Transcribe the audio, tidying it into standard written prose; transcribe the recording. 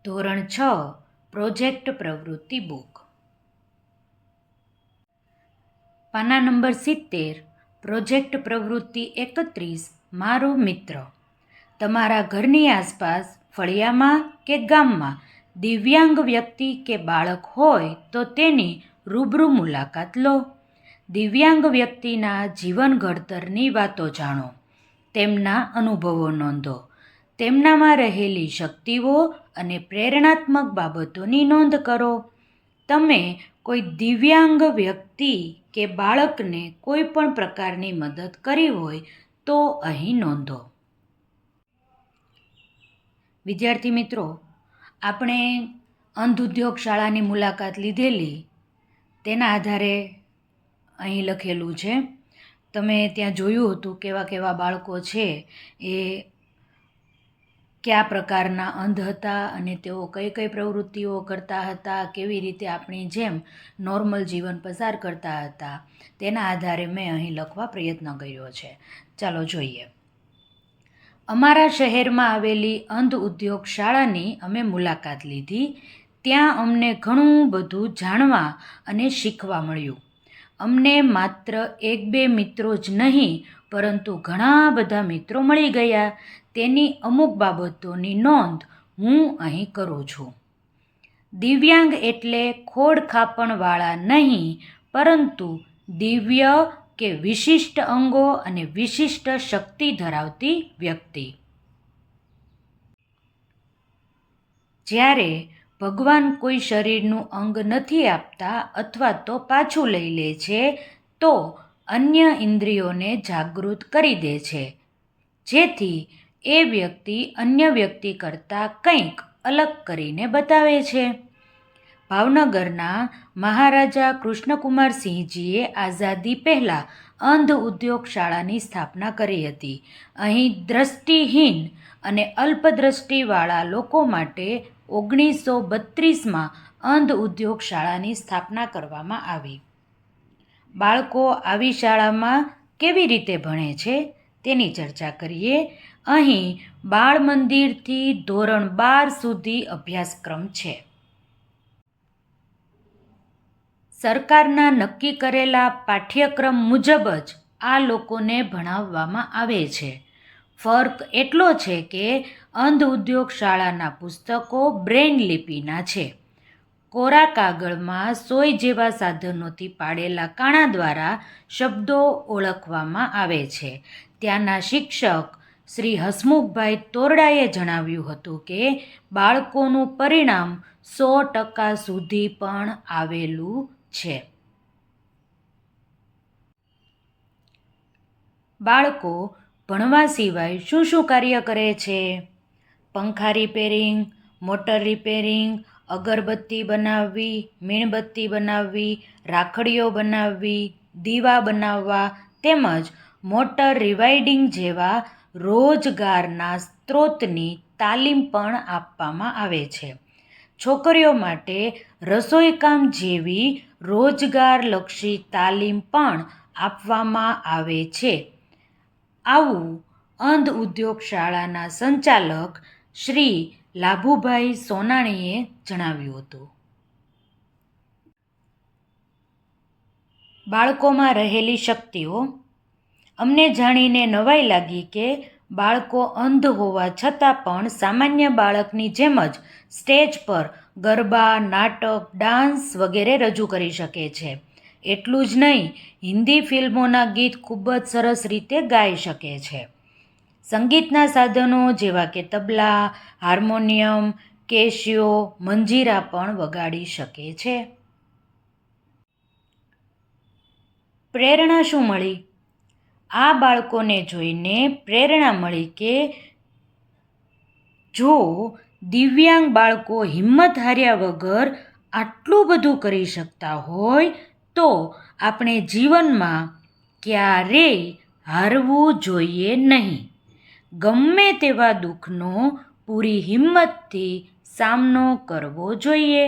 ધોરણ 6 પ્રોજેક્ટ પ્રવૃત્તિ બુક. પાના નંબર 70. પ્રોજેક્ટ પ્રવૃત્તિ 31. મારો મિત્ર. તમારા ઘરની આસપાસ, ફળિયામાં કે ગામમાં દિવ્યાંગ વ્યક્તિ કે બાળક હોય તો તેની રૂબરૂ મુલાકાત લો. દિવ્યાંગ વ્યક્તિના જીવન ઘડતરની વાતો જાણો. તેમના અનુભવો નોંધો. તેમનામાં રહેલી શક્તિઓ અને પ્રેરણાત્મક બાબતોની નોંધ કરો. તમે કોઈ દિવ્યાંગ વ્યક્તિ કે બાળકને કોઈ પણ પ્રકારની મદદ કરી હોય તો અહીં નોંધો. વિદ્યાર્થી મિત્રો, આપણે અંધ ઉદ્યોગ શાળાની મુલાકાત લીધેલી તેના આધારે અહીં લખેલું છે. તમે ત્યાં જોયું હતું કેવા કેવા બાળકો છે એ કયા પ્રકારના અંધ હતા અને તેઓ કઈ કઈ પ્રવૃત્તિઓ કરતા હતા, કેવી રીતે આપણી જેમ નોર્મલ જીવન પસાર કરતા હતા, તેના આધારે મેં અહીં લખવા પ્રયત્ન કર્યો છે. ચાલો જોઈએ. અમારા શહેરમાં આવેલી અંધ ઉદ્યોગ શાળાની અમે મુલાકાત લીધી. ત્યાં અમને ઘણું બધું જાણવા અને શીખવા મળ્યું. અમને માત્ર 1-2 મિત્રો જ નહીં પરંતુ ઘણા બધા મિત્રો મળી ગયા. તેની અમુક બાબતોની નોંધ હું અહીં કરું છું. દિવ્યાંગ એટલે ખોડખાપણવાળા નહીં, પરંતુ દિવ્ય કે વિશિષ્ટ અંગો અને વિશિષ્ટ શક્તિ ધરાવતી વ્યક્તિ. જ્યારે ભગવાન કોઈ શરીરનું અંગ નથી આપતા અથવા તો પાછું લઈ લે છે તો અન્ય ઇન્દ્રિયોને જાગૃત કરી દે છે, જેથી એ વ્યક્તિ અન્ય વ્યક્તિ કરતાં કંઈક અલગ કરીને બતાવે છે. ભાવનગરના મહારાજા કૃષ્ણકુમારસિંહજીએ આઝાદી પહેલાં અંધ ઉદ્યોગ શાળાની સ્થાપના કરી હતી. અહીં દ્રષ્ટિહીન અને અલ્પદ્રષ્ટિવાળા લોકો માટે 1932માં અંધ ઉદ્યોગ શાળાની સ્થાપના કરવામાં આવી. બાળકો આવી શાળામાં કેવી રીતે ભણે છે તેની ચર્ચા કરીએ. અહીં બાળ મંદિરથી ધોરણ 12 સુધી અભ્યાસક્રમ છે. સરકારના નક્કી કરેલા પાઠ્યક્રમ મુજબ જ આ લોકોને ભણાવવામાં આવે છે. ફર્ક એટલો છે કે અંધ ઉદ્યોગ શાળાના પુસ્તકો બ્રેઇન લિપિના છે. કોરા કાગળમાં સોય જેવા સાધનોથી પાડેલા કાણા દ્વારા શબ્દો ઓળખવામાં આવે છે. ત્યાંના શિક્ષક શ્રી હસમુખભાઈ તોરડાએ જણાવ્યું હતું કે બાળકોનું પરિણામ 100% સુધી પણ આવેલું છે. બાળકો ભણવા સિવાય શું શું કાર્ય કરે છે? પંખા રિપેરિંગ, મોટર રિપેરિંગ, અગરબત્તી બનાવવી, મીણબત્તી બનાવવી, રાખડીઓ બનાવવી, દીવા બનાવવા તેમજ મોટર રિવાઇડિંગ જેવા રોજગારના સ્ત્રોતની તાલીમ પણ આપવામાં આવે છે. છોકરીઓ માટે રસોઈકામ જેવી રોજગારલક્ષી તાલીમ પણ આપવામાં આવે છે. આવું અંધ ઉદ્યોગ શાળાના સંચાલક શ્રી લાભુભાઈ સોનાણીએ જણાવ્યું હતું. બાળકોમાં રહેલી શક્તિઓ. અમને જાણીને નવાઈ લાગી કે બાળકો અંધ હોવા છતાં પણ સામાન્ય બાળકની જેમ જ સ્ટેજ પર ગરબા, નાટક, ડાન્સ વગેરે રજૂ કરી શકે છે. એટલું જ નહીં, હિન્દી ફિલ્મોના ગીત ખૂબ જ સરસ રીતે ગાઈ શકે છે. સંગીતના સાધનો જેવા કે તબલા, હાર્મોનિયમ, કેશિયો, મંજીરા પણ વગાડી શકે છે. પ્રેરણા શું મળી? આ બાળકોને જોઈને પ્રેરણા મળી કે જો દિવ્યાંગ બાળકો હિંમત હાર્યા વગર આટલું બધું કરી શકતા હોય તો આપણે જીવનમાં ક્યારેય હારવું જોઈએ નહીં. ગમે તેવા દુઃખનો પૂરી હિંમતથી સામનો કરવો જોઈએ.